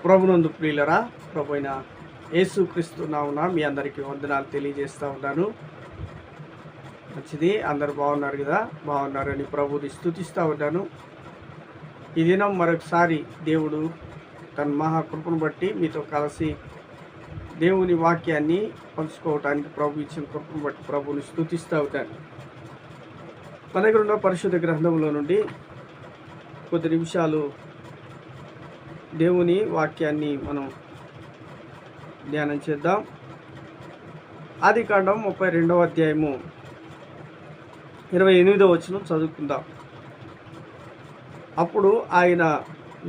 ప్రభునందు ప్రియులరా, ప్రభు అయిన యేసుక్రీస్తు నామమున మీ అందరికీ వందనాలు తెలియజేస్తూ ఉన్నాను. మంచిది, అందరు బాగున్నారు కదా? బాగున్నారని ప్రభుని స్తుతిస్తూ ఉన్నాను. ఈ దినం మరొకసారి దేవుడు తన మహాకృపను బట్టి మీతో కలిసి దేవుని వాక్యాన్ని పంచుకోవటానికి ప్రభు ఇచ్చిన కృపను బట్టి ప్రభుని స్తుతిస్తూ ఉంటాను. మన దగ్గర ఉన్న పరిశుద్ధ గ్రంథంలో నుండి కొద్ది నిమిషాలు దేవుని వాక్యాన్ని మనం ధ్యానం చేద్దాం. ఆదికాండం 32వ అధ్యాయము 28వ వచనం చదువుకుందాం. అప్పుడు ఆయన,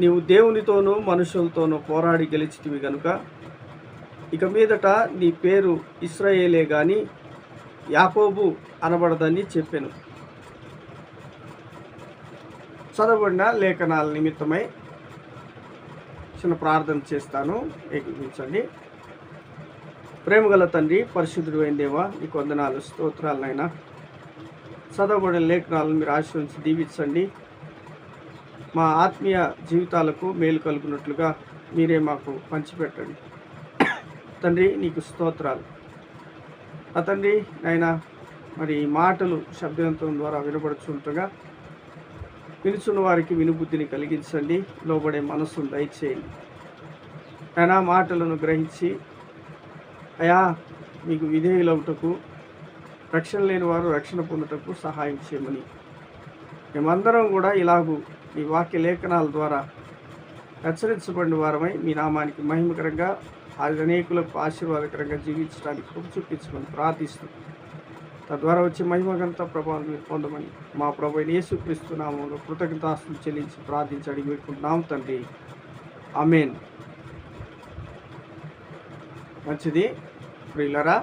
నీవు దేవునితోనూ మనుషులతోనూ పోరాడి గెలిచితివి గనుక ఇక మీదట నీ పేరు ఇశ్రాయేలే గాని యాకోబు అనబడదని చెప్పెను. చదవబడిన లేఖనాల నిమిత్తమై చిన్న ప్రార్థన చేస్తాను, ఏకీభవించండి. ప్రేమగల తండ్రి, పరిశుద్ధుడు అయిన దేవా, నీకు వందనాలు, స్తోత్రాలనైనా. చదవబడిన లేఖనాలను మీరు ఆశీర్వదించి దీవించండి. మా ఆత్మీయ జీవితాలకు మేలు కలుగునట్లుగా మీరే మాకు పంచిపెట్టండి తండ్రి. నీకు స్తోత్రాలు ఆ తండ్రి. నాయనా, మరి మాటలు శబ్దవంతం ద్వారా వినబడుచుండగా పిలుచున్న వారికి వినుబుద్ధిని కలిగించండి, లోబడే మనస్సును దయచేయండి. అయినా మాటలను గ్రహించి అయా మీకు విధేయులవుటకు, రక్షణ లేని వారు రక్షణ పొందుటకు సహాయం చేయమని మేమందరం కూడా ఇలాగూ ఈ వాక్య లేఖనాల ద్వారా హెచ్చరించబడిన వారమై మీ నామానికి మహిమకరంగా అనేకులకు ఆశీర్వాదకరంగా జీవించడానికి కృప చూపించమని ప్రార్థిస్తూ తద్వారా వచ్చే మహిమగంత ప్రభావం మీరు పొందమని మా ప్రభు అయిన యేసుక్రీస్తు నామములో కృతజ్ఞతాస్తులు చెల్లించి ప్రార్థించి అడిగి పెట్టుకుంటున్నాం తండ్రి, ఆమేన్. మంచిది ప్రియులరా,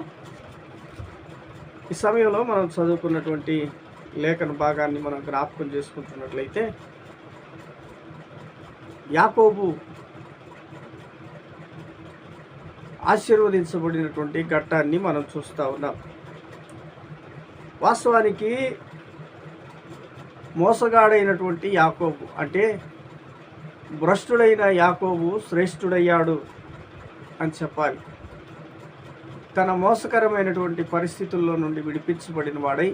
ఈ సమయంలో మనం చదువుకున్నటువంటి లేఖన భాగాన్ని మనం జ్ఞాపకం చేసుకుంటున్నట్లయితే యాకోబు ఆశీర్వదించబడినటువంటి ఘట్టాన్ని మనం చూస్తూ ఉన్నాం. వాస్తవానికి మోసగాడైనటువంటి యాకోబు, అంటే భ్రష్టుడైన యాకోబు శ్రేష్ఠుడయ్యాడు అని చెప్పాలి. తన మోసకరమైనటువంటి పరిస్థితుల్లో నుండి విడిపించబడిన వాడై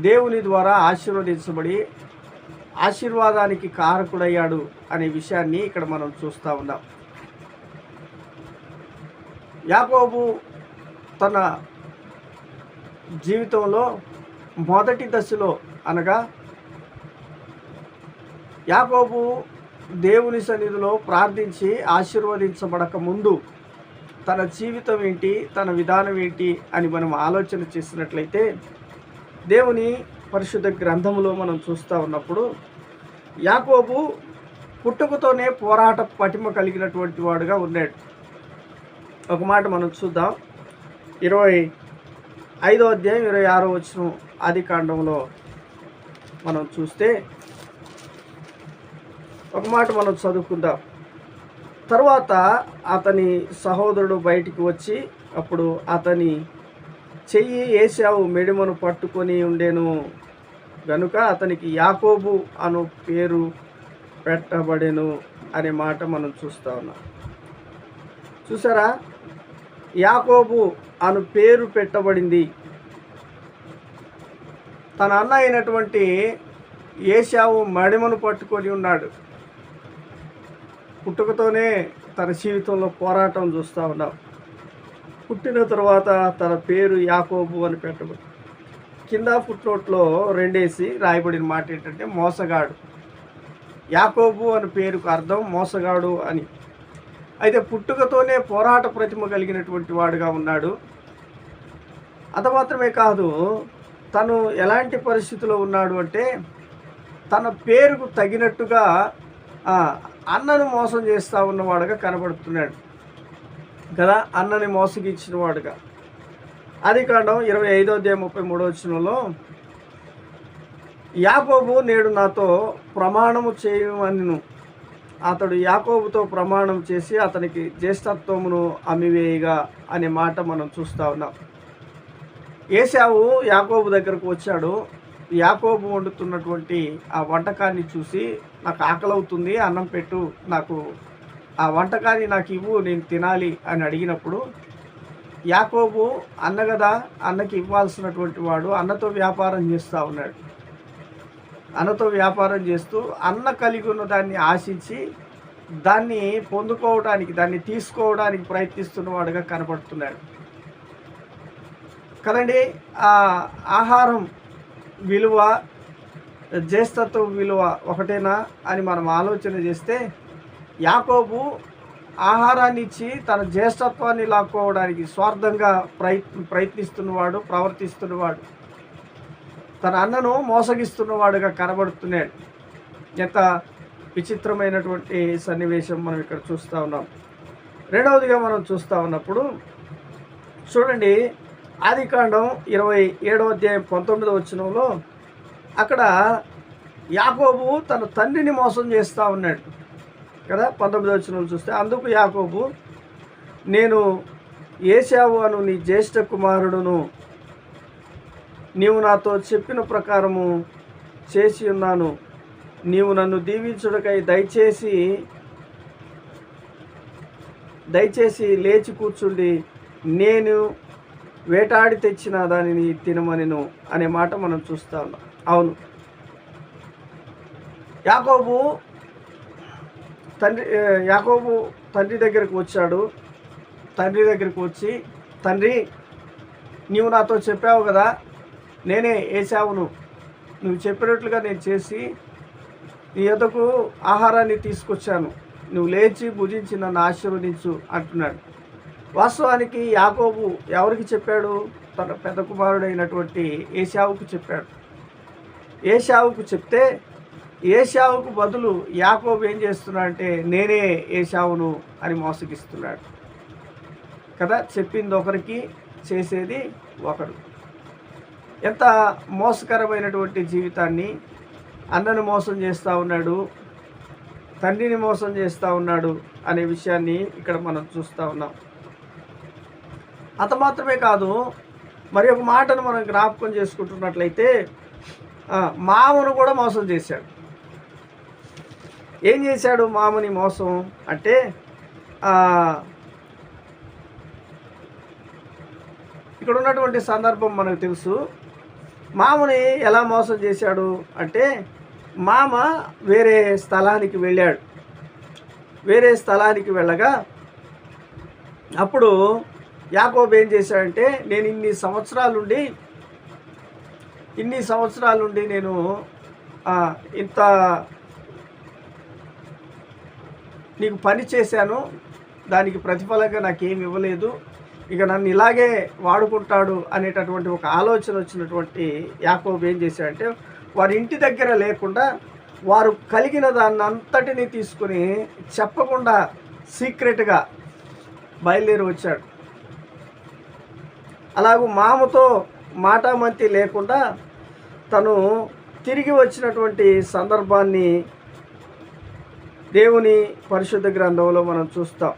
దేవుని ద్వారా ఆశీర్వదించబడి ఆశీర్వాదానికి కారకుడయ్యాడు అనే విషయాన్ని ఇక్కడ మనం చూస్తూ ఉన్నాం. యాకోబు తన జీవితంలో మొదటి దశలో, అనగా యాకోబు దేవుని సన్నిధిలో ప్రార్థించి ఆశీర్వదించబడక ముందు తన జీవితం ఏంటి, తన విధానం ఏంటి అని మనం ఆలోచన చేసినట్లయితే దేవుని పరిశుద్ధ గ్రంథంలో మనం చూస్తూ ఉన్నప్పుడు యాకోబు పుట్టుకతోనే పోరాట పటిమ కలిగినటువంటి వాడుగా ఉన్నాడు. ఒక మాట మనం చూద్దాం. 25వ అధ్యాయం 26వ వచనం ఆదికాండంలో మనం చూస్తే ఒక మాట మనం చదువుకుందాం. తర్వాత అతని సహోదరుడు బయటికి వచ్చి అప్పుడు అతని చెయ్యి ఏశావు మెడిమను పట్టుకొని ఉండెను గనుక అతనికి యాకోబు అను పేరు పెట్టబడెను అనే మాట మనం చూస్తూ ఉన్నాం. చూసారా, యాకోబు అను పేరు పెట్టబడింది. తన అన్న అయినటువంటి ఏశావు మడిమను పట్టుకొని ఉన్నాడు. పుట్టుకతోనే తన జీవితంలో పోరాటం చూస్తూ ఉన్నాం. పుట్టిన తర్వాత తన పేరు యాకోబు అని పెట్టబడి కింద ఫుట్నోట్లో 2 రాయబడిన మాట ఏంటంటే మోసగాడు. యాకోబు అని పేరుకు అర్థం మోసగాడు అని. అయితే పుట్టుకతోనే పోరాట ప్రతిమ కలిగినటువంటి వాడుగా ఉన్నాడు. అంత మాత్రమే కాదు, తను ఎలాంటి పరిస్థితిలో ఉన్నాడు అంటే తన పేరుకు తగినట్టుగా అన్నను మోసం చేస్తూ ఉన్నవాడుగా కనబడుతున్నాడు కదా, అన్నని మోసగిచ్చిన వాడుగా. ఆదికాండం 25వ అధ్యాయం 33వ వచనంలో యాకోబు నేడు నాతో ప్రమాణము చేయమనిను అతడు యాకోబుతో ప్రమాణం చేసి అతనికి జ్యేష్ఠత్వమును అమ్మివేయగా అనే మాట మనం చూస్తూ ఉన్నాం. ఏశావు యాకోబు దగ్గరకు వచ్చాడు. యాకోబు వండుతున్నటువంటి ఆ వంటకాన్ని చూసి నాకు ఆకలి అవుతుంది, అన్నం పెట్టు, నాకు ఆ వంటకాన్ని నాకు ఇవ్వు, నేను తినాలి అని అడిగినప్పుడు యాకోబు అన్న కదా, అన్నకి ఇవ్వాల్సినటువంటి వాడు అన్నతో వ్యాపారం చేస్తూ ఉన్నాడు. అన్నతో వ్యాపారం చేస్తూ అన్న కలిగి ఉన్న దాన్ని ఆశించి దాన్ని పొందుకోవడానికి, దాన్ని తీసుకోవడానికి ప్రయత్నిస్తున్నవాడుగా కనపడుతున్నాడు కదండి. ఆ ఆహారం విలువ, జ్యేష్ఠత్వం విలువ ఒకటేనా అని మనం ఆలోచన చేస్తే, యాకోబు ఆహారాన్ని ఇచ్చి తన జ్యేష్ఠత్వాన్ని లాక్కోవడానికి స్వార్థంగా ప్రయత్నిస్తున్నవాడు, ప్రవర్తిస్తున్నవాడు, తన అన్నను మోసగిస్తున్నవాడుగా కనబడుతున్నాడు. ఎంత విచిత్రమైనటువంటి సన్నివేశం మనం ఇక్కడ చూస్తూ ఉన్నాం. రెండవదిగా మనం చూస్తూ ఉన్నప్పుడు చూడండి, ఆదికాండం 27వ అధ్యాయం 19వ వచనంలో అక్కడ యాకోబు తన తండ్రిని మోసం చేస్తూ ఉన్నాడు కదా. 19వ వచనం చూస్తే, అందుకు యాకోబు, నేను ఏశావు అను నీ జ్యేష్ఠ కుమారుడును, నీవు నాతో చెప్పిన ప్రకారము చేసి ఉన్నాను. నీవు నన్ను దీవించుటకై దయచేసి లేచి కూర్చుండి నేను వేటాడి తెచ్చిన దానిని తినమనిను అనే మాట మనం చూస్తా ఉన్నాం. అవును, యాకోబు తండ్రి దగ్గరకు వచ్చాడు. తండ్రి దగ్గరకు వచ్చి, తండ్రి, నీవు నాతో చెప్పావు కదా, నేనే ఏశావును, నువ్వు చెప్పినట్లుగా నేను చేసి నీ యొద్దకు ఆహారాన్ని తీసుకొచ్చాను, నువ్వు లేచి భుజించి నన్ను ఆశీర్వదించు అంటున్నాడు. వాస్తవానికి యాకోబు ఎవరికి చెప్పాడు? తన పెద్ద కుమారుడైనటువంటి ఏశావుకు చెప్పాడు. ఏశావుకు చెప్తే ఏశావుకు బదులు యాకోబు ఏం చేస్తున్నాడంటే, నేనే ఏశావును అని మోసగిస్తున్నాడు కదా. చెప్పింది ఒకరికి, చేసేది ఒకరు. ఎంత మోసకరమైనటువంటి జీవితాన్ని! అన్నను మోసం చేస్తూ ఉన్నాడు, తండ్రిని మోసం చేస్తూ ఉన్నాడు అనే విషయాన్ని ఇక్కడ మనం చూస్తూ ఉన్నాం. అంత మాత్రమే కాదు, మరి ఒక మాటను మనం జ్ఞాపకం చేసుకుంటున్నట్లయితే, మామను కూడా మోసం చేశాడు. ఏం చేశాడు మామని మోసం అంటే, ఇక్కడ ఉన్నటువంటి సందర్భం మనకు తెలుసు. మామని ఎలా మోసం చేశాడు అంటే, మామ వేరే స్థలానికి వెళ్ళాడు. వేరే స్థలానికి వెళ్ళగా అప్పుడు యాకోబు ఏం చేశాడంటే, నేను ఇన్ని సంవత్సరాలుండి నేను ఇంత నీకు పని చేశాను, దానికి ప్రతిఫలంగా నాకేమి ఇవ్వలేదు, ఇక నన్ను ఇలాగే వాడుకుంటాడు అనేటటువంటి ఒక ఆలోచన వచ్చినటువంటి యాకోబు ఏం చేశాడంటే, వారి ఇంటి దగ్గర లేకుండా వారు కలిగిన దాన్ని అంతటినీ తీసుకుని చెప్పకుండా సీక్రెట్గా బయలుదేరి వచ్చాడు. అలాగూ మామతో మాటామంతి లేకుండా తను తిరిగి వచ్చినటువంటి సందర్భాన్ని దేవుని పరిశుద్ధ గ్రంథంలో మనం చూస్తాం.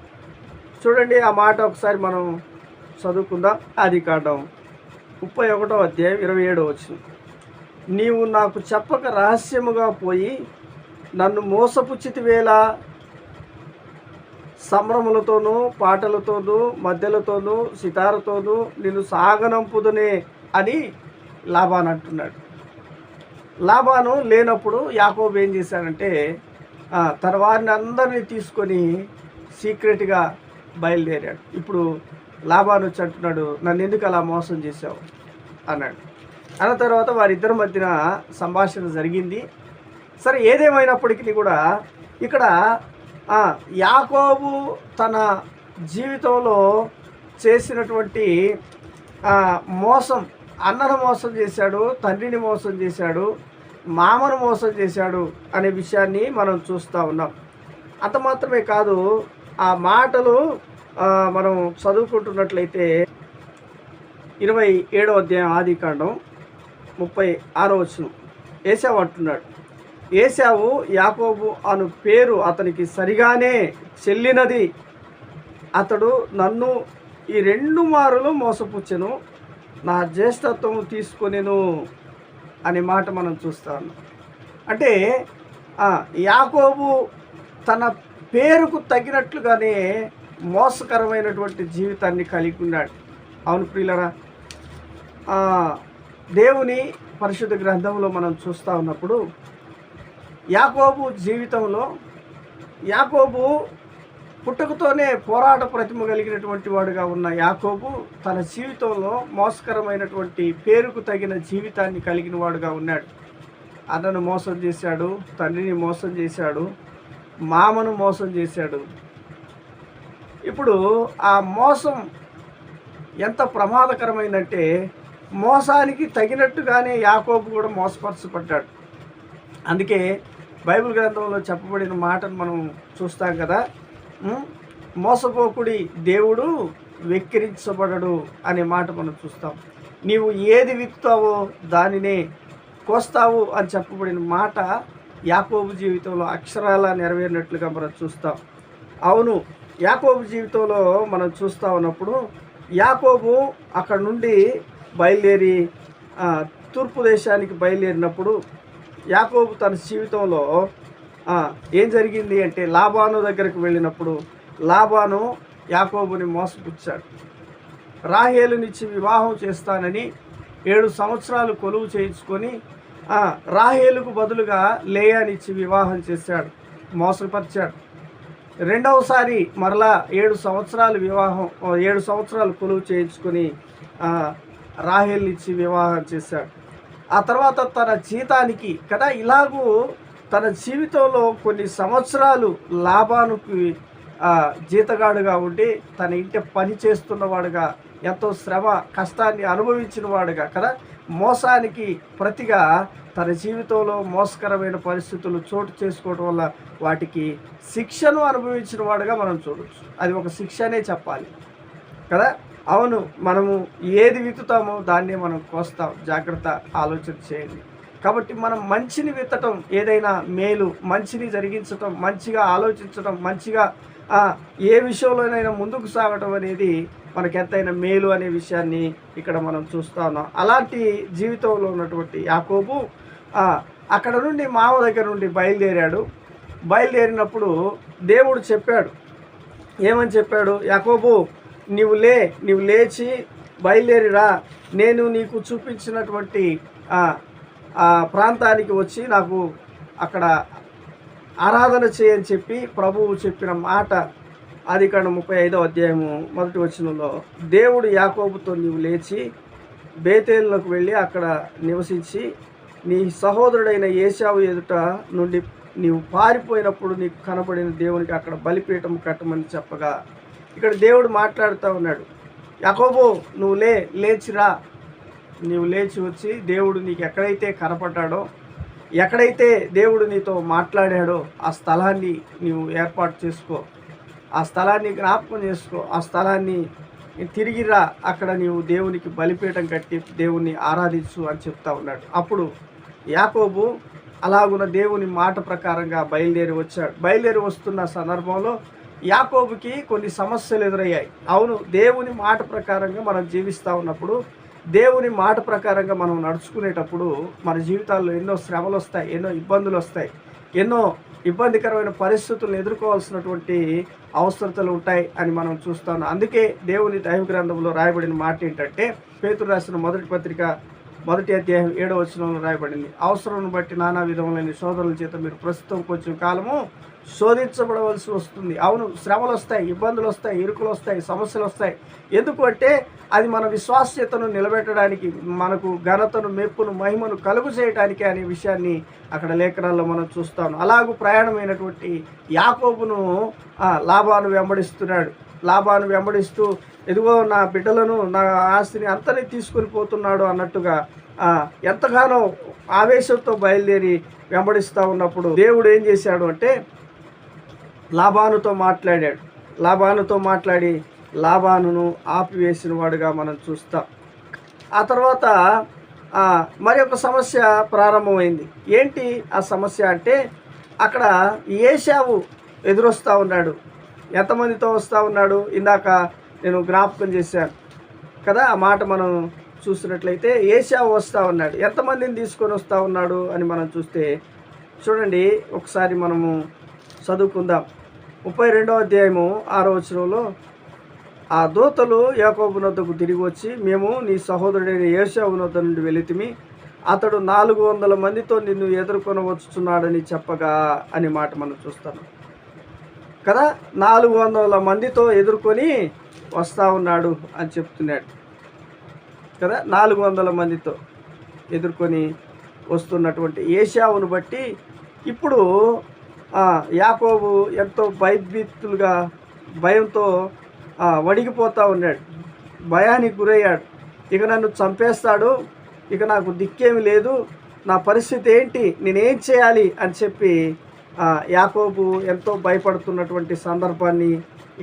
చూడండి, ఆ మాట ఒకసారి మనం చదువుకుందాం. ఆదికాండం 31వ అధ్యాయం 27వ వచనం. నీవు నాకు చెప్పక రహస్యముగా పోయి నన్ను మోసపుచ్చితివేలా, సంభ్రములతోనూ పాటలతోనూ మధ్యలతోనూ సితారతోనూ నిన్ను సాగనంపుదునే అని లాబాను అంటున్నాడు. లాబాను లేనప్పుడు యాకోబు ఏం చేశాడంటే, తన వారిని అందరినీ తీసుకొని సీక్రెట్గా బయలుదేరాడు. ఇప్పుడు లాబాను వచ్చి అంటున్నాడు, నన్ను ఎందుకు అలా మోసం చేశావు అన్నాడు. అన్న తర్వాత వారిద్దరి మధ్యన సంభాషణ జరిగింది. సరే, ఏదేమైనప్పటికీ కూడా ఇక్కడ యాకోబు తన జీవితంలో చేసినటువంటి మోసం, అన్నను మోసం చేశాడు, తండ్రిని మోసం చేశాడు, మామను మోసం చేశాడు అనే విషయాన్ని మనం చూస్తూ ఉన్నాం. అంత మాత్రమే కాదు, ఆ మాటలు మనం చదువుకుంటున్నట్లయితే 27వ అధ్యాయం ఆదికాండం 36వ వచనం. ఏశావు అంటున్నాడు, ఏశావు యాకోబు అను పేరు అతనికి సరిగానే చెల్లినది, అతడు నన్ను ఈ 2 మారులు మోసపుచ్చెను, నా జ్యేష్ఠత్వము తీసుకొనెను అనే మాట మనం చూస్తాము. అంటే యాకోబు తన పేరుకు తగినట్లుగానే మోసకరమైనటువంటి జీవితాన్ని కలిగి ఉన్నాడు. అవును ప్రియులరా, దేవుని పరిశుద్ధ గ్రంథంలో మనం చూస్తూ ఉన్నప్పుడు యాకోబు జీవితంలో, యాకోబు పుట్టుకతోనే పోరాట ప్రతిమ కలిగినటువంటి వాడుగా ఉన్న యాకోబు తన జీవితంలో మోసకరమైనటువంటి పేరుకు తగిన జీవితాన్ని కలిగిన వాడుగా ఉన్నాడు. అన్నను మోసం చేశాడు, తండ్రిని మోసం చేశాడు, మామను మోసం చేశాడు. ఇప్పుడు ఆ మోసం ఎంత ప్రమాదకరమైందంటే మోసానికి తగినట్టుగానే యాకోబు కూడా మోసపరచబడ్డాడు. అందుకే బైబిల్ గ్రంథంలో చెప్పబడిన మాటను మనం చూస్తాం కదా, మోసపోకుడి దేవుడు వెక్కిరించబడడు అనే మాట మనం చూస్తాం. నీవు ఏది విత్తుతావో దానినే కోస్తావు అని చెప్పబడిన మాట యాకోబు జీవితంలో అక్షరాలా నెరవేరినట్లుగా మనం చూస్తాం. అవును, యాకోబు జీవితంలో మనం చూస్తూ ఉన్నప్పుడు యాకోబు అక్కడ నుండి బయలుదేరి తూర్పు దేశానికి బయలుదేరినప్పుడు యాకోబు తన జీవితంలో ఏం జరిగింది అంటే, లాబాను దగ్గరికి వెళ్ళినప్పుడు లాబాను యాకోబుని మోసపుచ్చాడు. రాహేలునిచ్చి వివాహం చేస్తానని 7 సంవత్సరాలు కొలువు చేయించుకొని రాహేలుకు బదులుగా లేయానిచ్చి వివాహం చేశాడు, మోసపరిచాడు. రెండవసారి మరలా 7 సంవత్సరాలు కొలువు చేయించుకొని రాహేలునిచ్చి వివాహం చేశాడు. ఆ తర్వాత తన జీతానికి కదా, ఇలాగూ తన జీవితంలో కొన్ని సంవత్సరాలు లాబానుకి జీతగాడుగా ఉండి తన ఇంటి పని చేస్తున్నవాడుగా, ఎంతో శ్రమ కష్టాన్ని అనుభవించిన వాడుగా కదా, మోసానికి ప్రతిగా తన జీవితంలో మోసకరమైన పరిస్థితులు చోటు చేసుకోవడం వల్ల వాటికి శిక్షను అనుభవించిన వాడుగా మనం చూడవచ్చు. అది ఒక శిక్షనే చెప్పాలి కదా. అవును, మనము ఏది విత్తుతామో దాన్నే మనం కోస్తాం. జాగ్రత్త ఆలోచన చేయండి. కాబట్టి మనం మంచిని విత్తటం, ఏదైనా మేలు మంచిని జరిగించటం, మంచిగా ఆలోచించటం, మంచిగా ఏ విషయంలోనైనా ముందుకు సాగటం అనేది మనకు ఎంతైనా మేలు అనే విషయాన్ని ఇక్కడ మనం చూస్తూ ఉన్నాం. అలాంటి జీవితంలో ఉన్నటువంటి యాకోబు అక్కడ నుండి మామ దగ్గర నుండి బయలుదేరినప్పుడు దేవుడు చెప్పాడు. ఏమని చెప్పాడు? యాకోబు, నీవు లేచి బయలుదేరిరా, నేను నీకు చూపించినటువంటి ప్రాంతానికి వచ్చి నాకు అక్కడ ఆరాధన చేయని చెప్పి ప్రభువు చెప్పిన మాట. ఆదికాండం 35వ అధ్యాయము 1వ వచనంలో దేవుడు యాకోబుతో, నీవు లేచి బేతేలులకు వెళ్ళి అక్కడ నివసించి నీ సహోదరుడైన ఏశావు ఎదుట నుండి నీవు పారిపోయినప్పుడు నీకు కనబడిన దేవునికి అక్కడ బలిపీఠం కట్టమని చెప్పగా, ఇక్కడ దేవుడు మాట్లాడుతూ ఉన్నాడు. యాకోబు, నువ్వు లేచిరా, నీవు లేచి వచ్చి దేవుడు నీకు ఎక్కడైతే కనపడ్డాడో, ఎక్కడైతే దేవుడు నీతో మాట్లాడాడో ఆ స్థలాన్ని నీవు ఏర్పాటు చేసుకో, ఆ స్థలాన్ని జ్ఞాపకం చేసుకో, ఆ స్థలాన్ని తిరిగిరా, అక్కడ నీవు దేవునికి బలిపీఠం కట్టి దేవుణ్ణి ఆరాధించు అని చెప్తా ఉన్నాడు. అప్పుడు యాకోబు అలాగున్న దేవుని మాట ప్రకారంగా బయలుదేరి వస్తున్న సందర్భంలో యాకోబుకి కొన్ని సమస్యలు ఎదురయ్యాయి. అవును, దేవుని మాట ప్రకారంగా మనం జీవిస్తూ ఉన్నప్పుడు, దేవుని మాట ప్రకారంగా మనం నడుచుకునేటప్పుడు మన జీవితాల్లో ఎన్నో శ్రమలు వస్తాయి, ఎన్నో ఇబ్బందులు వస్తాయి, ఎన్నో ఇబ్బందికరమైన పరిస్థితులను ఎదుర్కోవాల్సినటువంటి అవసరతలు ఉంటాయి అని మనం చూస్తాం. అందుకే దేవుని దైవ గ్రంథంలో రాయబడిన మాట ఏంటంటే, పేతురు రాసిన మొదటి పత్రిక 1వ అధ్యాయం 7వ వచనంలో రాయబడింది, అవసరం బట్టి నానా విధములైన శోధనల చేత మీరు ప్రస్తుతం కొంచెం కాలము శోధించబడవలసి వస్తుంది. అవును, శ్రమలు వస్తాయి, ఇబ్బందులు వస్తాయి, ఇరుకులు వస్తాయి, సమస్యలు వస్తాయి. ఎందుకు అంటే అది మన విశ్వాస్యతను నిలబెట్టడానికి, మనకు ఘనతను, మెప్పును, మహిమను కలుగు చేయడానికి అనే విషయాన్ని అక్కడ లేఖనాల్లో మనం చూస్తాం. అలాగూ ప్రయాణమైనటువంటి యాకోబును లాబాను వెంబడిస్తూ ఎదుగో నా బిడ్డలను, నా ఆస్తిని అంతని తీసుకొని పోతున్నాడు అన్నట్టుగా ఎంతగానో ఆవేశంతో బయలుదేరి వెంబడిస్తూ ఉన్నప్పుడు దేవుడు ఏం చేశాడు అంటే లాబానుతో మాట్లాడి లాబానును ఆపివేసిన వాడుగా మనం చూస్తాం. ఆ తర్వాత మరి ఒక సమస్య ప్రారంభమైంది. ఏంటి ఆ సమస్య అంటే, అక్కడ ఏశావు ఎదురొస్తూ ఉన్నాడు. ఎంతమందితో వస్తూ ఉన్నాడు? ఇందాక నేను జ్ఞాపకం చేశాను కదా, ఆ మాట మనం చూసినట్లయితే ఏశావు వస్తూ ఉన్నాడు. ఎంతమందిని తీసుకొని వస్తూ ఉన్నాడు అని మనం చూస్తే, చూడండి ఒకసారి మనము చదువుకుందాం. 32వ అధ్యాయము 6వ వచనంలో, ఆ దూతలు యాకోబు నొద్దకు తిరిగి వచ్చి, మేము నీ సహోదరుడైన ఏశావు నొద్ద నుండి వెళితిమి, అతడు 400 మందితో నిన్ను ఎదుర్కొనవచ్చుచున్నాడని చెప్పగా అనే మాట మనం చూస్తాం కదా. 400 మందితో ఎదుర్కొని వస్తూ ఉన్నాడు అని చెప్తున్నాడు కదా. 400 మందితో ఎదుర్కొని వస్తున్నటువంటి ఏశావును బట్టి ఇప్పుడు యాకోబు ఎంతో భయభీతులుగా, భయంతో వణికిపోతూ ఉన్నాడు, భయానికి గురయ్యాడు. ఇక నన్ను చంపేస్తాడు, ఇక నాకు దిక్కేమి లేదు, నా పరిస్థితి ఏంటి, నేనేం చేయాలి అని చెప్పి యాకోబు ఎంతో భయపడుతున్నటువంటి సందర్భాన్ని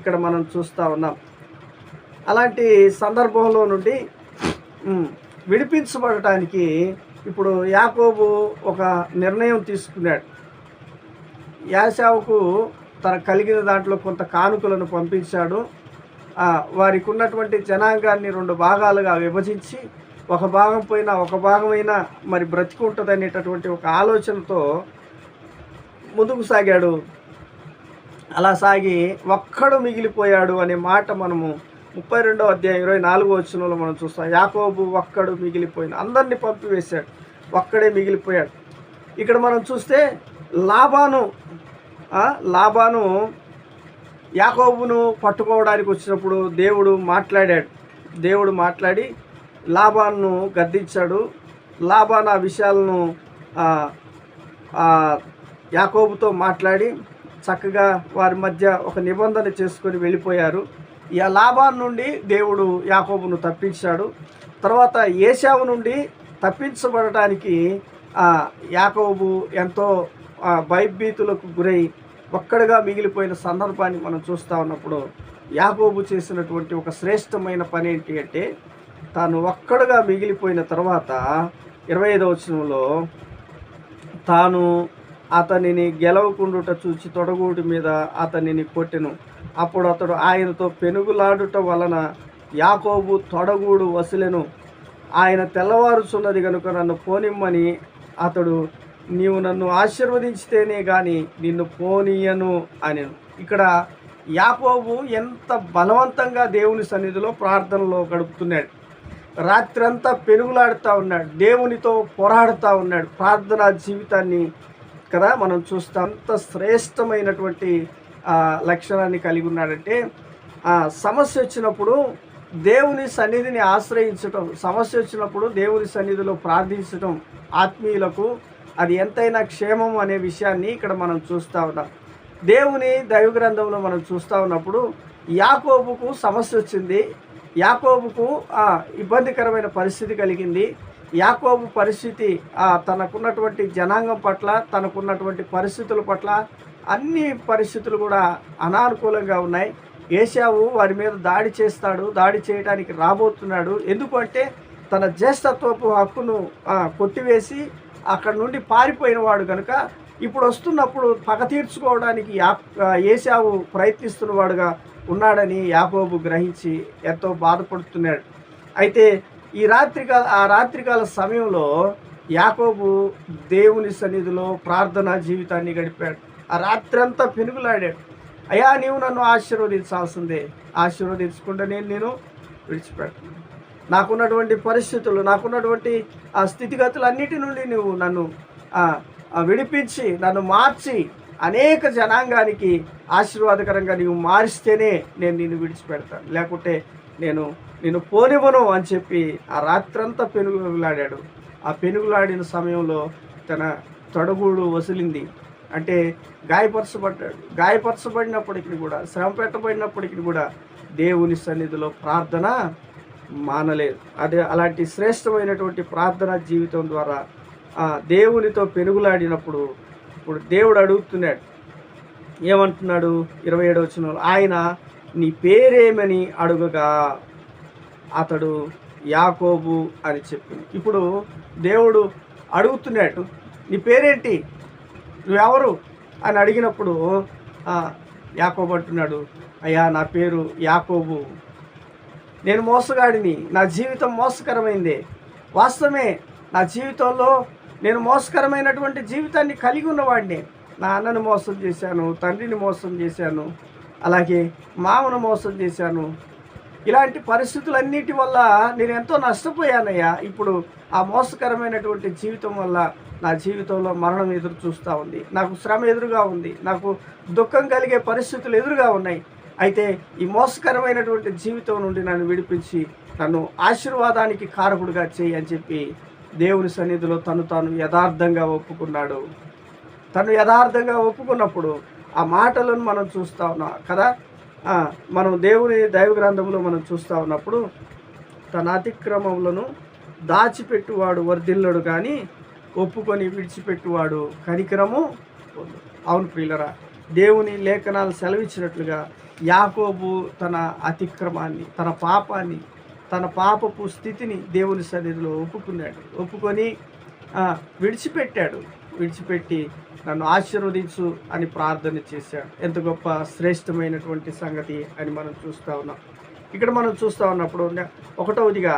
ఇక్కడ మనం చూస్తూ ఉన్నాం. అలాంటి సందర్భంలో నుండి విడిపించబడటానికి ఇప్పుడు యాకోబు ఒక నిర్ణయం తీసుకున్నాడు. ఏశావుకు తనకు కలిగిన దాంట్లో కొంత కానుకలను పంపించాడు. వారికి ఉన్నటువంటి జనాంగాన్ని 2 భాగాలుగా విభజించి, ఒక భాగం పోయినా ఒక భాగమైనా మరి బ్రతికుంటుంది అనేటటువంటి ఒక ఆలోచనతో ముందుకు సాగాడు. అలా సాగి ఒక్కడు మిగిలిపోయాడు అనే మాట మనము 32వ అధ్యాయం 24వ వచనంలో మనం చూస్తాం. యాకోబు ఒక్కడు మిగిలిపోయిన, అందరినీ పంపివేశాడు, ఒక్కడే మిగిలిపోయాడు. ఇక్కడ మనం చూస్తే లాబాను యాకోబును పట్టుకోవడానికి వచ్చినప్పుడు దేవుడు మాట్లాడి లాబాను గద్దించాడు. లాబాను ఆ విషయాలను యాకోబుతో మాట్లాడి చక్కగా వారి మధ్య ఒక నిబంధన చేసుకొని వెళ్ళిపోయారు. ఈ లాబాను నుండి దేవుడు యాకోబును తప్పించాడు. తర్వాత ఏశావు నుండి తప్పించబడటానికి యాకోబు ఎంతో భయభీతులకు గురై ఒక్కడిగా మిగిలిపోయిన సందర్భాన్ని మనం చూస్తూ ఉన్నప్పుడు, యాకోబు చేసినటువంటి ఒక శ్రేష్టమైన పని ఏంటి అంటే, తాను ఒక్కడుగా మిగిలిపోయిన తర్వాత 25వ వచనంలో, తాను అతనిని గెలవకుండుట చూచి తొడగూడి మీద అతనిని కొట్టెను. అప్పుడు అతడు ఆయనతో పెనుగులాడుట వలన యాకోబు తొడగూడు వసిలెను. ఆయన తెల్లవారుచున్నది కనుక నన్ను పోనిమ్మని అతడు, నీవు నన్ను ఆశీర్వదించితేనే కానీ నిన్ను పోనీయను అనెను. ఇక్కడ యాకోబు ఎంత బలవంతంగా దేవుని సన్నిధిలో ప్రార్థనలో గడుపుతున్నాడు. రాత్రంతా పెనుగులాడుతూ ఉన్నాడు, దేవునితో పోరాడుతూ ఉన్నాడు. ప్రార్థనా జీవితాన్ని కదా మనం చూస్తాం. అంత శ్రేష్టమైనటువంటి లక్షణాన్ని కలిగి ఉన్నాడంటే, సమస్య వచ్చినప్పుడు దేవుని సన్నిధిని ఆశ్రయించటం, సమస్య వచ్చినప్పుడు దేవుని సన్నిధిలో ప్రార్థించటం ఆత్మీయులకు అది ఎంతైనా క్షేమం అనే విషయాన్ని ఇక్కడ మనం చూస్తూ ఉన్నాం. దేవుని దైవ గ్రంథంలో మనం చూస్తూ ఉన్నప్పుడు యాకోబుకు సమస్య వచ్చింది, యాకోబుకు ఇబ్బందికరమైన పరిస్థితి కలిగింది. యాకోబు పరిస్థితి తనకున్నటువంటి జనాంగం పట్ల, తనకున్నటువంటి పరిస్థితుల పట్ల అన్ని పరిస్థితులు కూడా అనానుకూలంగా ఉన్నాయి. ఏశావు వారి మీద దాడి చేయడానికి రాబోతున్నాడు. ఎందుకంటే తన జ్యేష్ఠత్వపు హక్కును కొట్టివేసి అక్కడ నుండి పారిపోయిన వాడు కనుక ఇప్పుడు వస్తున్నప్పుడు పగ తీర్చుకోవడానికి ఏశావు ప్రయత్నిస్తున్నవాడుగా ఉన్నాడని యాకోబు గ్రహించి ఎంతో బాధపడుతున్నాడు. అయితే రాత్రికాల సమయంలో యాకోబు దేవుని సన్నిధిలో ప్రార్థనా జీవితాన్ని గడిపాడు. ఆ రాత్రి అంతా పెనుగులాడాడు. అయ్యా, నీవు నన్ను ఆశీర్వదించాల్సిందే, ఆశీర్వదించకుండా నేను విడిచిపెడతాను. నాకున్నటువంటి పరిస్థితులు, నాకున్నటువంటి ఆ స్థితిగతులన్నిటి నుండి నువ్వు నన్ను విడిపించి, నన్ను మార్చి అనేక జనాంగానికి ఆశీర్వాదకరంగా నీవు మారిస్తేనే నేను నిన్ను విడిచిపెడతాను, లేకుంటే నేను పోనివ్వను అని చెప్పి ఆ రాత్రంతా పెనుగులాడాడు. ఆ పెనుగులాడిన సమయంలో తన తొడగూడు వసిలింది. అంటే గాయపరచబడ్డాడు. గాయపరచబడినప్పటికీ కూడా, శ్రమ పెట్టబడినప్పటికీ కూడా దేవుని సన్నిధిలో ప్రార్థన మానలేదు. అలాంటి శ్రేష్టమైనటువంటి ప్రార్థనా జీవితం ద్వారా దేవునితో పెనుగులాడినప్పుడు ఇప్పుడు దేవుడు అడుగుతున్నాడు. ఏమంటున్నాడు? 27వ వచనంలో, ఆయన నీ పేరేమని అడుగగా అతడు యాకోబు అని చెప్పింది. ఇప్పుడు దేవుడు అడుగుతున్నాడు, నీ పేరేంటి, నువ్వెవరు అని అడిగినప్పుడు యాకోబు అంటున్నాడు, అయ్యా నా పేరు యాకోబు, నేను మోసగాడిని, నా జీవితం మోసకరమైంది. వాస్తవమే, నా జీవితంలో నేను మోసకరమైనటువంటి జీవితాన్ని కలిగి ఉన్నవాడిని. నా అన్నను మోసం చేశాను, తండ్రిని మోసం చేశాను, అలాగే మామను మోసం చేశాను. ఇలాంటి పరిస్థితులన్నిటి వల్ల నేను ఎంతో నష్టపోయానయ్యా. ఇప్పుడు ఆ మోసకరమైనటువంటి జీవితం వల్ల నా జీవితంలో మరణం ఎదురు చూస్తూ ఉంది, నాకు శ్రమ ఎదురుగా ఉంది, నాకు దుఃఖం కలిగే పరిస్థితులు ఎదురుగా ఉన్నాయి. అయితే ఈ మోసకరమైనటువంటి జీవితం నుండి నన్ను విడిపించి నన్ను ఆశీర్వాదానికి కారకుడిగా చేయి అని చెప్పి దేవుని సన్నిధిలో తాను యథార్థంగా ఒప్పుకున్నాడు. తను యథార్థంగా ఒప్పుకున్నప్పుడు ఆ మాటలను మనం చూస్తూ ఉన్నాం కదా. మనం దేవుని దైవ గ్రంథంలో మనం చూస్తూ ఉన్నప్పుడు తన అతిక్రమములను దాచిపెట్టువాడు వర్ధిల్లడు, కానీ ఒప్పుకొని విడిచిపెట్టువాడు కనికరము పొందు. అవును ప్రియులరా, దేవుని లేఖనాలు సెలవిచ్చినట్లుగా యాకోబు తన అతిక్రమాన్ని, తన పాపాన్ని, తన పాపపు స్థితిని దేవుని సన్నిధిలో ఒప్పుకొని విడిచిపెట్టి నన్ను ఆశీర్వదించు అని ప్రార్థన చేశాడు. ఎంత గొప్ప శ్రేష్టమైనటువంటి సంగతి అని మనం చూస్తూ ఉన్నాం. ఇక్కడ మనం చూస్తూ ఉన్నప్పుడు ఒకటవదిగా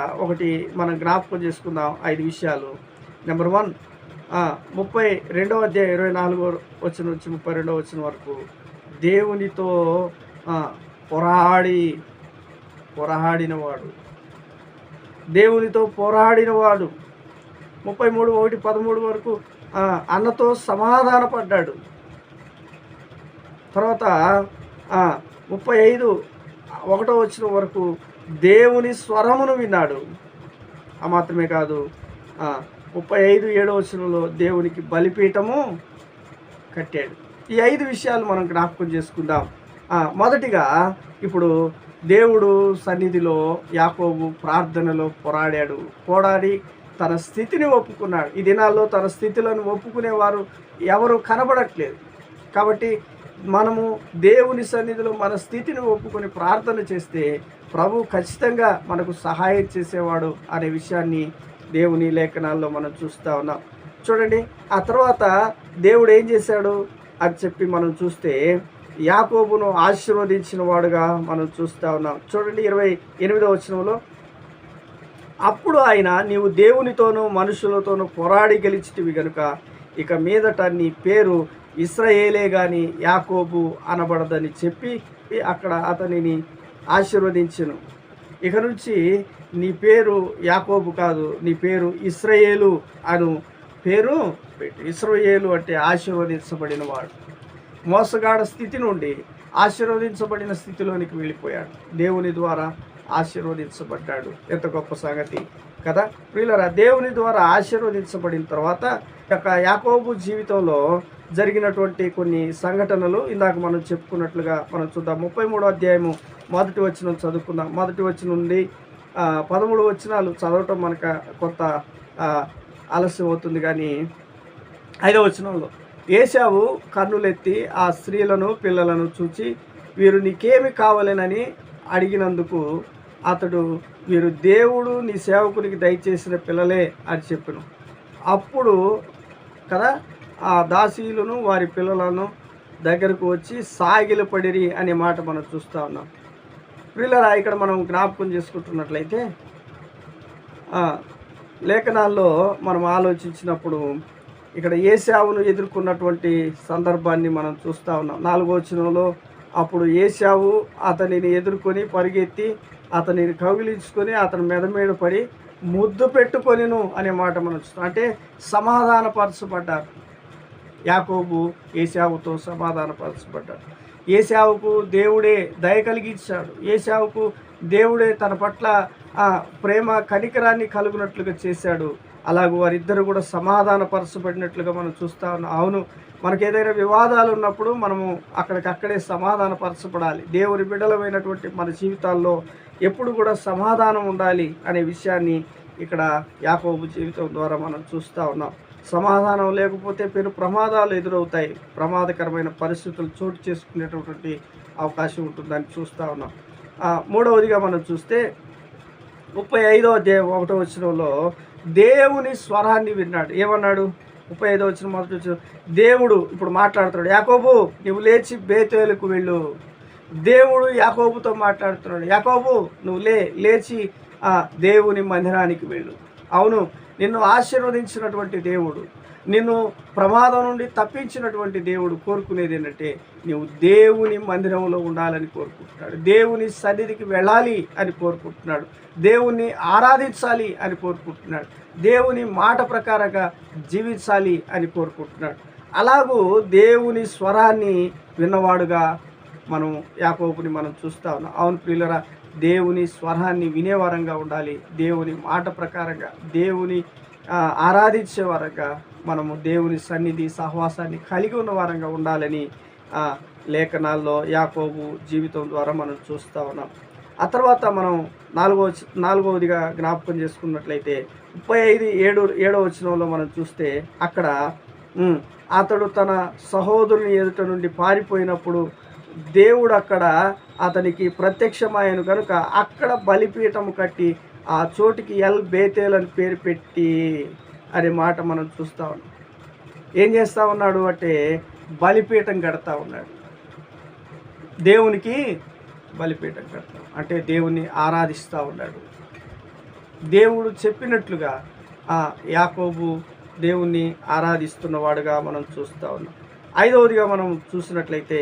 మనం జ్ఞాపకం చేసుకుందాం 5 విషయాలు. నెంబర్ 1, 32వ అధ్యాయం 24వ వచనం నుంచి 32వ వచనం వరకు దేవునితో పోరాడినవాడు, దేవునితో పోరాడినవాడు. 33:1-13 వరకు అన్నతో సమాధానపడ్డాడు. తర్వాత 35:1 వచనం వరకు దేవుని స్వరమును విన్నాడు. ఆ మాత్రమే కాదు, 35:7 వచనంలో దేవునికి బలిపీఠము కట్టాడు. ఈ 5 విషయాలు మనం జ్ఞాపకం చేసుకుందాం. మొదటిగా ఇప్పుడు దేవుడు సన్నిధిలో యాకోబు ప్రార్థనలో పోరాడి తన స్థితిని ఒప్పుకున్నాడు. ఈ దినాల్లో తన స్థితులను ఒప్పుకునేవారు ఎవరు కనబడట్లేదు. కాబట్టి మనము దేవుని సన్నిధిలో మన స్థితిని ఒప్పుకొని ప్రార్థన చేస్తే ప్రభు ఖచ్చితంగా మనకు సహాయం చేసేవాడు అనే విషయాన్ని దేవుని లేఖనాల్లో మనం చూస్తూ ఉన్నాం. చూడండి, ఆ తర్వాత దేవుడు ఏం చేశాడు అని చెప్పి మనం చూస్తే యాకోబును ఆశీర్వదించిన వాడుగా మనం చూస్తూ ఉన్నాం. చూడండి 28వ వచనంలో, అప్పుడు ఆయన, నీవు దేవునితోనూ మనుషులతోనూ పోరాడి గెలిచితివి గనుక ఇక మీదట నీ పేరు ఇశ్రాయేలే గాని యాకోబు అనబడదని చెప్పి అక్కడ అతనిని ఆశీర్వదించెను. ఇక నుంచి నీ పేరు యాకోబు కాదు, నీ పేరు ఇశ్రాయేలు అను పేరు పెట్టు. ఇశ్రాయేలు అంటే ఆశీర్వదించబడిన వాడు. మోసగాడ స్థితి నుండి ఆశీర్వదించబడిన స్థితిలోనికి వెళ్ళిపోయాడు, దేవుని ద్వారా ఆశీర్వదించబడ్డాడు. ఎంత గొప్ప సంగతి కదా ప్రియులారా. దేవుని ద్వారా ఆశీర్వదించబడిన తర్వాత యాకోబు జీవితంలో జరిగినటువంటి కొన్ని సంఘటనలు ఇందాక మనం చెప్పుకున్నట్లుగా మనం చూద్దాం. 33వ అధ్యాయము 1వ వచనం చదువుకుందాం. 1వ వచనం నుండి 13 వచనాలు చదవటం మనకు కొంత ఆలస్యం అవుతుంది, కానీ 5వ వచనంలో, ఏశావు కన్నులెత్తి ఆ స్త్రీలను పిల్లలను చూచి వీరు నీకేమి కావాలనని అడిగినందుకు అతడు, వీరు దేవుడు నీ సేవకునికి దయచేసిన పిల్లలే అని చెప్పాను. అప్పుడు కదా ఆ దాసీలను వారి పిల్లలను దగ్గరకు వచ్చి సాగిలపడిరి అనే మాట మనం చూస్తూ ఉన్నాం. పిల్లరా, ఇక్కడ మనం జ్ఞాపకం చేసుకుంటున్నట్లయితే లేఖనాల్లో మనం ఆలోచించినప్పుడు ఇక్కడ ఏశావును ఎదుర్కొన్నటువంటి సందర్భాన్ని మనం చూస్తూ ఉన్నాం. 4వ వచనంలో, అప్పుడు ఏశావు అతనిని ఎదుర్కొని పరిగెత్తి అతనిని కౌగిలించుకొని అతని మీద పడి ముద్దు పెట్టుకొనిను అనే మాట మనం చూస్తాం. అంటే సమాధానపరచబడ్డారు. యాకోబు ఏశావుతో సమాధానపరచబడ్డాడు. ఏశావుకు దేవుడే దయ కలిగించాడు. ఏశావుకు దేవుడే తన పట్ల ప్రేమ కనికరాన్ని కలుగునట్లుగా చేశాడు. అలాగే వారిద్దరు కూడా సమాధానపరచబడినట్లుగా మనం చూస్తూ ఉన్నాం. అవును, మనకు ఏదైనా వివాదాలు ఉన్నప్పుడు మనము అక్కడికక్కడే సమాధానపరచబడాలి. దేవుని బిడ్డలమైనటువంటి మన జీవితాల్లో ఎప్పుడు కూడా సమాధానం ఉండాలి అనే విషయాన్ని ఇక్కడ యాకోబు జీవితం ద్వారా మనం చూస్తూ ఉన్నాం. సమాధానం లేకపోతే పెను ప్రమాదాలు ఎదురవుతాయి, ప్రమాదకరమైన పరిస్థితులు చోటు చేసుకునేటటువంటి అవకాశం ఉంటుందని చూస్తూ ఉన్నాం. 3వదిగా మనం చూస్తే 35వ అధ్యాయం 1వ వచనంలో దేవుని స్వరాన్ని విన్నాడు. ఏమన్నాడు? 35వ వచనం 1వ వచనం, దేవుడు ఇప్పుడు మాట్లాడుతున్నాడు, యాకోబు నువ్వు లేచి బేతేలుకు వెళ్ళు. దేవుడు యాకోబుతో మాట్లాడుతున్నాడు, యాకోబు నువ్వు లేచి దేవుని మందిరానికి వెళ్ళు. అవును, నిన్ను ఆశీర్వదించినటువంటి దేవుడు, నిన్ను ప్రమాదం నుండి తప్పించినటువంటి దేవుడు కోరుకునేది ఏంటంటే నీవు దేవుని మందిరంలో ఉండాలని కోరుకుంటున్నాడు. దేవుని సన్నిధికి వెళ్ళాలి అని కోరుకుంటున్నాడు. దేవుణ్ణి ఆరాధించాలి అని కోరుకుంటున్నాడు. దేవుని మాట ప్రకారంగా జీవించాలి అని కోరుకుంటున్నాడు. అలాగూ దేవుని స్వరాన్ని విన్నవాడుగా మనం యాకోబుని మనం చూస్తా ఉన్నాం. అవును ప్రియులరా, దేవుని స్వరాన్ని వినేవారంగా ఉండాలి. దేవుని మాట ప్రకారంగా దేవుని ఆరాధించే వారంగా మనము దేవుని సన్నిధి సహవాసాన్ని కలిగి ఉన్న వారంగా ఉండాలని లేఖనాల్లో యాకోబు జీవితం ద్వారా మనం చూస్తూ ఉన్నాం. ఆ తర్వాత మనం నాలుగవదిగా జ్ఞాపకం చేసుకున్నట్లయితే 35:7 వచనంలో మనం చూస్తే అక్కడ అతడు తన సహోదరుని ఎదుట నుండి పారిపోయినప్పుడు దేవుడు అక్కడ అతనికి ప్రత్యక్షమాయను కనుక అక్కడ బలిపీఠం కట్టి ఆ చోటికి ఎల్ బేతేల్ అని పేరు పెట్టి అనే మాట మనం చూస్తూ ఉన్నాం. ఏం చేస్తూ ఉన్నాడు అంటే బలిపీఠం కడతా ఉన్నాడు. దేవునికి బలిపీఠం కడతాం అంటే దేవుణ్ణి ఆరాధిస్తూ ఉన్నాడు. దేవుడు చెప్పినట్లుగా యాకోబు దేవుణ్ణి ఆరాధిస్తున్నవాడుగా మనం చూస్తూ ఉన్నాం. 5వదిగా మనం చూసినట్లయితే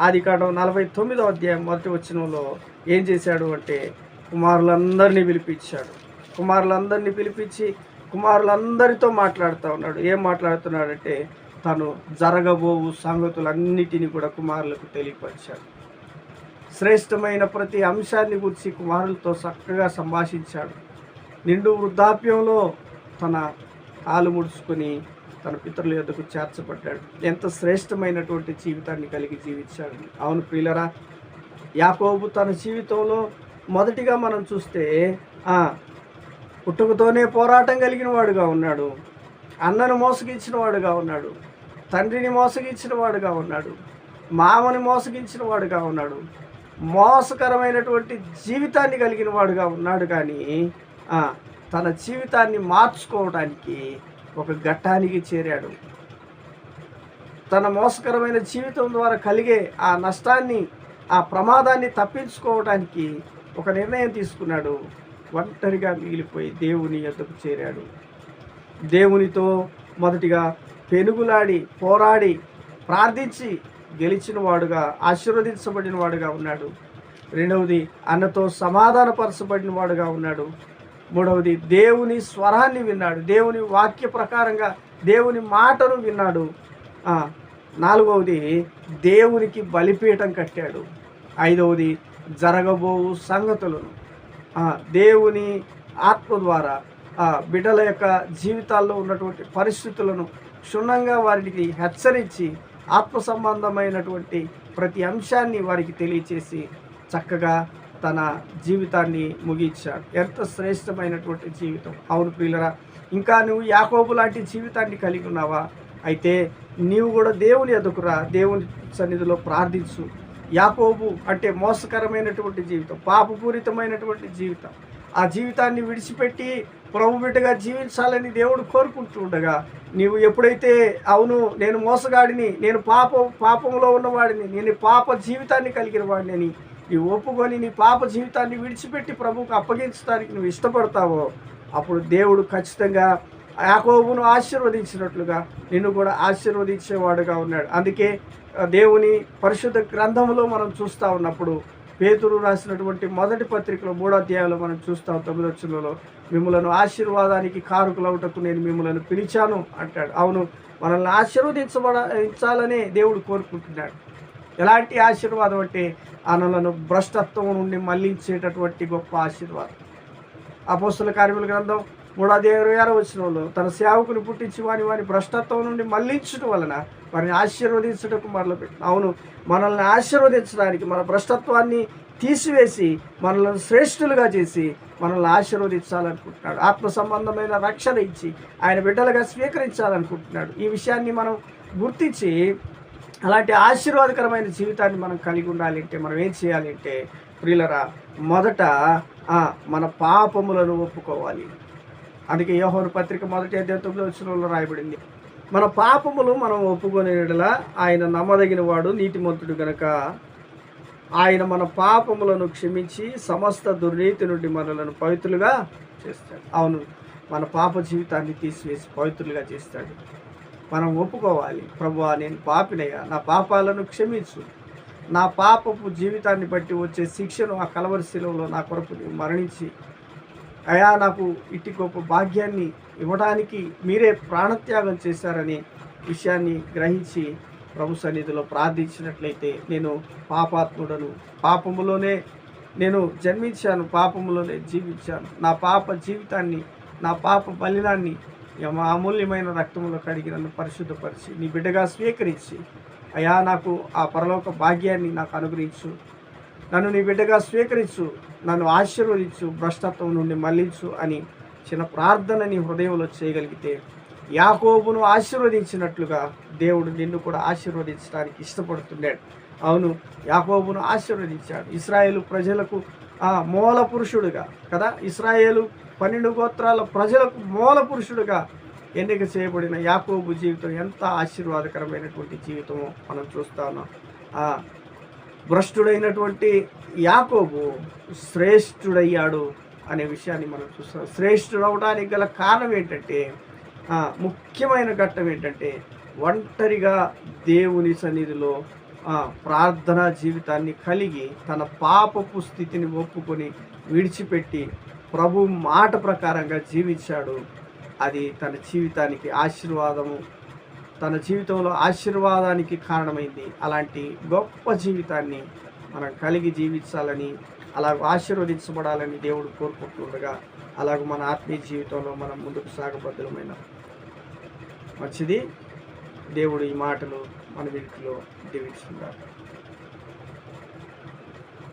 ఆదికాండం 49వ అధ్యాయం 1వ వచనంలో ఏం చేశాడు అంటే కుమారులందరినీ పిలిపించాడు. కుమారులందరినీ పిలిపించి కుమారులందరితో మాట్లాడుతూ ఉన్నాడు. ఏం మాట్లాడుతున్నాడంటే తను జరగబోవు సంగతులన్నిటినీ కూడా కుమారులకు తెలియపరిచాడు. శ్రేష్టమైన ప్రతి అంశాన్ని గురించి కుమారులతో చక్కగా సంభాషించాడు. నిండు వృద్ధాప్యంలో తన కాలు ముడుచుకొని తన పితరుల యొద్దకు చేర్చబడ్డాడు. ఎంత శ్రేష్టమైనటువంటి జీవితాన్ని కలిగి జీవించాడు. అవును ప్రియులరా, యాకోబు తన జీవితంలో మొదటిగా మనం చూస్తే పుట్టుకతోనే పోరాటం కలిగిన వాడుగా ఉన్నాడు. అన్నను మోసగించిన వాడుగా ఉన్నాడు. తండ్రిని మోసగించిన వాడుగా ఉన్నాడు. మామని మోసగించిన వాడుగా ఉన్నాడు. మోసకరమైనటువంటి జీవితాన్ని కలిగిన వాడుగా ఉన్నాడు. కానీ తన జీవితాన్ని మార్చుకోవడానికి ఒక ఘట్టానికి చేరాడు. తన మోసకరమైన జీవితం ద్వారా కలిగే ఆ నష్టాన్ని, ఆ ప్రమాదాన్ని తప్పించుకోవడానికి ఒక నిర్ణయం తీసుకున్నాడు. ఒంటరిగా మిగిలిపోయి దేవుని యొద్దకు చేరాడు. దేవునితో మొదటిగా పెనుగులాడి పోరాడి ప్రార్థించి గెలిచిన వాడుగా ఆశీర్వదించబడిన వాడుగా ఉన్నాడు. రెండవది అన్నతో సమాధానపరచబడిన వాడుగా ఉన్నాడు. మూడవది దేవుని స్వరాన్ని విన్నాడు. దేవుని వాక్య ప్రకారంగా దేవుని మాటను విన్నాడు. నాలుగవది దేవునికి బలిపీఠం కట్టాడు. ఐదవది జరగబోవు సంగతులను దేవుని ఆత్మ ద్వారా బిడ్డల యొక్క జీవితాల్లో ఉన్నటువంటి పరిస్థితులను క్షుణ్ణంగా వారికి హెచ్చరించి ఆత్మ సంబంధమైనటువంటి ప్రతి అంశాన్ని వారికి తెలియచేసి చక్కగా తన జీవితాన్ని ముగించాడు. ఎంత శ్రేష్టమైనటువంటి జీవితం. అవును ప్రియులరా, ఇంకా నువ్వు యాకోబు లాంటి జీవితాన్ని కలిగి ఉన్నావా? అయితే నీవు కూడా దేవుని ఎదుకురా, దేవుని సన్నిధిలో ప్రార్థించు. యాకోబు అంటే మోసకరమైనటువంటి జీవితం, పాపపూరితమైనటువంటి జీవితం. ఆ జీవితాన్ని విడిచిపెట్టి ప్రభు బిడ్డగా జీవించాలని దేవుడు కోరుకుంటూ ఉండగా నీవు ఎప్పుడైతే అవును నేను మోసగాడిని, నేను పాపంలో ఉన్నవాడిని, నేను పాప జీవితాన్ని కలిగిన వాడిని అని నీవు ఒప్పుకొని నీ పాప జీవితాన్ని విడిచిపెట్టి ప్రభువుకు అప్పగించడానికి నువ్వు ఇష్టపడతావో అప్పుడు దేవుడు ఖచ్చితంగా యాకోబును ఆశీర్వదించినట్లుగా నిన్ను కూడా ఆశీర్వదించేవాడుగా ఉన్నాడు. అందుకే దేవుని పరిశుద్ధ గ్రంథంలో మనం చూస్తూ ఉన్నప్పుడు పేతురు రాసినటువంటి మొదటి పత్రికలో 3వ అధ్యాయంలో మనం చూస్తాం 9వ వచనంలో మిమ్మలను ఆశీర్వాదానికి కారకులవుటకు నేను మిమ్మల్ని పిలిచాను అంటాడు. అవును, మనల్ని ఆశీర్వదించాలనే దేవుడు కోరుకుంటున్నాడు. ఎలాంటి ఆశీర్వాదం అంటే మనలను భ్రష్టత్వం నుండి మళ్లించేటటువంటి గొప్ప ఆశీర్వాదం. అపోస్తల కార్యముల గ్రంథం 3వ అధ్యాయం 26వ వచనంలో తన సేవకుని పుట్టించి వాని భ్రష్టత్వం నుండి మళ్లించడం వలన వారిని ఆశీర్వదించటకు మొదలుపెట్టిన. అవును, మనల్ని ఆశీర్వదించడానికి, మన భ్రష్టత్వాన్ని తీసివేసి మనల్ని శ్రేష్ఠులుగా చేసి మనల్ని ఆశీర్వదించాలనుకుంటున్నాడు. ఆత్మ సంబంధమైన రక్షణ ఇచ్చి ఆయన బిడ్డలుగా స్వీకరించాలనుకుంటున్నాడు. ఈ విషయాన్ని మనం గుర్తించి అలాంటి ఆశీర్వాదకరమైన జీవితాన్ని మనం కలిగి ఉండాలి అంటే మనం ఏం చేయాలి అంటే ప్రియులరా, మొదట మన పాపములను ఒప్పుకోవాలి. అందుకే యోహాను పత్రిక 1వ అధ్యాయం 9వ వచనంలో రాయబడింది, మన పాపములు మనం ఒప్పుకునే యెడల ఆయన నమ్మదగిన వాడు నీతిమంతుడు గనక ఆయన మన పాపములను క్షమించి సమస్త దుర్నీతి నుండి మనలను పవిత్రులుగా చేస్తాడు. అవును, మన పాప జీవితాన్ని తీసివేసి పవిత్రులుగా చేస్తాడు. మనం ఒప్పుకోవాలి, ప్రభువా నేను పాపినయ్యా, నా పాపాలను క్షమించు, నా పాపపు జీవితాన్ని బట్టి వచ్చే శిక్షను ఆ కలవరి శిలువలో నా కొరకు నీవు మరణించి అయా నాకు ఇట్టి గొప్ప భాగ్యాన్ని ఇవ్వడానికి మీరే ప్రాణత్యాగం చేశారనే విషయాన్ని గ్రహించి ప్రభు సన్నిధిలో ప్రార్థించినట్లయితే, నేను పాపాత్ముడను, పాపములోనే నేను జన్మించాను, పాపములోనే జీవించాను, నా పాప జీవితాన్ని, నా పాప బలినాన్ని అమూల్యమైన రక్తంలో కడిగి నన్ను పరిశుద్ధపరిచి నీ బిడ్డగా స్వీకరించి అయా నాకు ఆ పరలోక భాగ్యాన్ని నాకు అనుగ్రహించు, నన్ను నీ బిడ్డగా స్వీకరించు, నన్ను ఆశీర్వదించు, భ్రష్టత్వం నుండి మళ్లించు అని చిన్న ప్రార్థన నీ హృదయంలో చేయగలిగితే, యాకోబును ఆశీర్వదించినట్లుగా దేవుడు నిన్ను కూడా ఆశీర్వదించడానికి ఇష్టపడుతున్నాడు. అవును, యాకోబును ఆశీర్వదించాడు. ఇశ్రాయేలు ప్రజలకు మూల పురుషుడుగా కదా, ఇశ్రాయేలు 12 గోత్రాల ప్రజలకు మూల పురుషుడుగా ఎన్నిక చేయబడిన యాకోబు జీవితం ఎంత ఆశీర్వాదకరమైనటువంటి జీవితమో మనం చూస్తా ఉన్నాం. భ్రష్టుడైనటువంటి యాకోబు శ్రేష్ఠుడయ్యాడు అనే విషయాన్ని మనం చూస్తాం. శ్రేష్ఠుడవడానికి గల కారణం ఏంటంటే, ముఖ్యమైన ఘట్టం ఏంటంటే, ఒంటరిగా దేవుని సన్నిధిలో ప్రార్థనా జీవితాన్ని కలిగి తన పాపపు స్థితిని ఒప్పుకొని విడిచిపెట్టి ప్రభు మాట ప్రకారంగా జీవించాడు. అది తన జీవితానికి ఆశీర్వాదము, తన జీవితంలో ఆశీర్వాదానికి కారణమైంది. అలాంటి గొప్ప జీవితాన్ని మనం కలిగి జీవించాలని, అలాగ ఆశీర్వదించబడాలని దేవుడు కోరుకుంటుండగా, అలాగ మన ఆత్మీయ జీవితంలో మనం ముందుకు సాగబద్ధమైన మంచిది. దేవుడు ఈ మాటలు మన వీటిలో దీవించుకుంటారు.